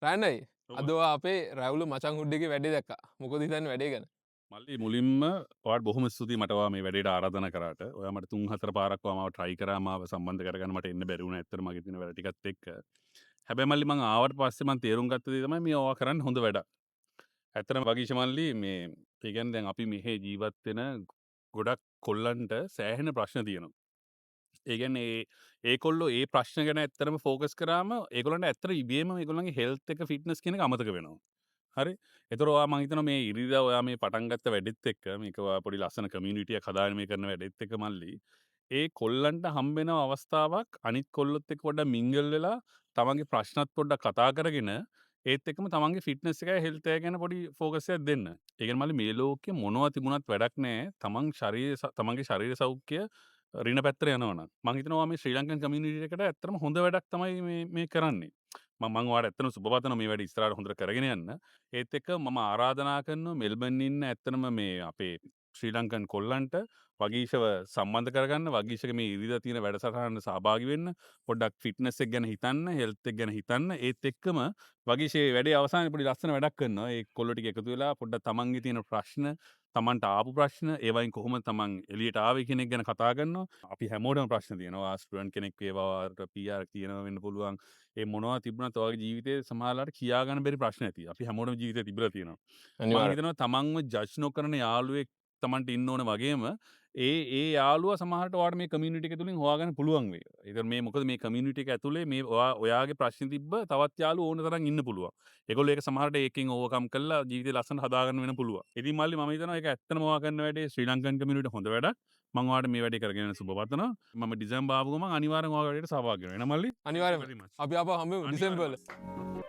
රෑනයි ඔබ අදවා අපේ රැවුලු මචං හුඩ්ඩික වැඩි දැක්ක මොකද හිතන් වැඩේ ගැන මල්ලි මුලින්ම ඔයාට බොහොම ස්තුතියි මටවා මේ වැඩේට ආරාධනා කරාට. ඔයා මට 3-4 පාරක් මාව try කරා මාව සම්බන්ධ කරගන්න මට එන්න බැරි වුණා. ඇත්තටම මගේ තියෙන වැඩ ටිකත් එක්ක. හැබැයි මල්ලි මං ආවට පස්සේ මං තේරුම් ගත්ත දේ තමයි මේ ඔයා කරන්නේ හොඳ වැඩක්. ඇත්තටම වගීෂ මල්ලි මේ ඒ කියන්නේ දැන් අපි මෙහෙ ජීවත් වෙන ගොඩක් කොල්ලන්ට සෑහෙන ප්‍රශ්න තියෙනවා. ඒ කියන්නේ ඒගොල්ලෝ ඒ ප්‍රශ්න ගැන ඇත්තටම ફોකස් කරාම ඒගොල්ලන්ට ඇත්තට ඉබේම ඒගොල්ලන්ගේ හෙල්ත් එක ෆිට්නස් කියන එක අමතක වෙනවා. හරි. එතකොට ඔයා මං හිතනවා මේ ඉරිදා ඔයා මේ පටන් ගත්ත වැඩෙත් එක්ක මේක ඔයා පොඩි ලස්සන කමියුනිටියක් හදාගෙන මේ කරන වැඩෙත් එක්ක මල්ලි ඒ කොල්ලන්ට හම්බෙන අවස්ථාවක් අනිත් කොල්ලොත් එක්ක පොඩ්ඩක් මිංගල් වෙලා තමන්ගේ ප්‍රශ්නත් පොඩ්ඩක් කතා කරගෙන ඒත් එක්කම තමන්ගේ ෆිට්නස් එකයි හෙල්ත් එක ගැන පොඩි ෆෝකස් එකක් දෙන්න. ඒ කියන්නේ මල්ලි මේ ලෝකේ මොනවා තිබුණත් වැඩක් නැහැ. තමන්ගේ ශරීර සෞඛ්‍ය රින පැත්තට යනවනම්. මං හිතනවා මේ ශ්‍රී ලංකන් කමියුනිටි එකට ඇත්තටම හොඳ වැඩක් තමයි මේ කරන්නේ. මං ඔයාලට ඇත්තටම සුබ පතනවා මේ වැඩ ඉස්සරහට හොඳට කරගෙන යන්න. ඒත් එක්ක මම ආරාධනා කරනවා මෙල්බන් ඉන්න ඇත්තටම මේ අපේ ශ්‍රී ලංකන් කොල්ලන්ට වගීෂව සම්බන්ධ කරගන්න වගීෂගේ මේ ඉරිදා තියෙන වැඩසටහනට සහභාගී වෙන්න පොඩ්ඩක් ෆිට්නස් එක ගැන හිතන්න හෙල්ත් එක ගැන හිතන්න ඒත් එක්කම වගීෂේ වැඩේ අවසානයේ පොඩි ලස්සන වැඩක් කරනවා ඒ කොල්ලෝ ටික එකතු වෙලා පොඩ්ඩක් තමන්ගේ තියෙන ප්‍රශ්න තමන්ට ආපු ප්‍රශ්න ඒවයින් කොහොමද තමන් එළියට ආවේ කියන එක ගැන කතා කරනවා අපි හැමෝටම ප්‍රශ්න තියෙනවා ස්ටුඩන්ට් කෙනෙක් වේවා PR තියෙනවා වෙන්න පුළුවන් ඒ මොනවා තිබුණත් ඔයාගේ ජීවිතේ සමහරවිට කියා ගන්න බැරි ප්‍රශ්න ඇති අපි හැමෝටම ජීවිතේ තිබිලා තියෙනවා මං අනිවාර්යෙන් හිතනවා තමන්ව ජජ් නොකරන යාළුවෙක් තමන්ට ඉන්න ඕන වගේම ඒ යාළුවා සමහරට ඔයාට මේ කමියුනිටි එක තුලින් හොයාගන්න පුළුවන් වෙයි. ඒක මේ මොකද මේ කමියුනිටි එක ඇතුලේ මේ ඔයාගේ ප්‍රශ්න තිබ්බ තවත් යාළුවෝ ඕන තරම් ඉන්න පුළුවන්. ඒගොල්ලෝ ඒක සමහරට ඒකෙන් ඕවර්කම් කරලා ජීවිතේ ලස්සන හදාගන්න වෙන පුළුවන්. ඉතින් මල්ලි මම හිතනවා ඒක ඇත්තටම ඔයා කරන වැඩේ ශ්‍රී ලංකන් කමියුනිටි හොඳ වැඩක්. මම ඔයාට මේ වැඩේ කරගෙන යන්න සුබ පතනවා. මම ඩිසැම්බර් ආපු ගමන් අනිවාර්යෙන් ඔයාගේ වැඩේට සහභාගී වෙනවා. එහෙනම් මල්ලි අනිවාර්යයෙන්ම very much. අපි ආපහු හම්බෙමු ඩිසෙම්බර් වල අනිවාර්යෙන්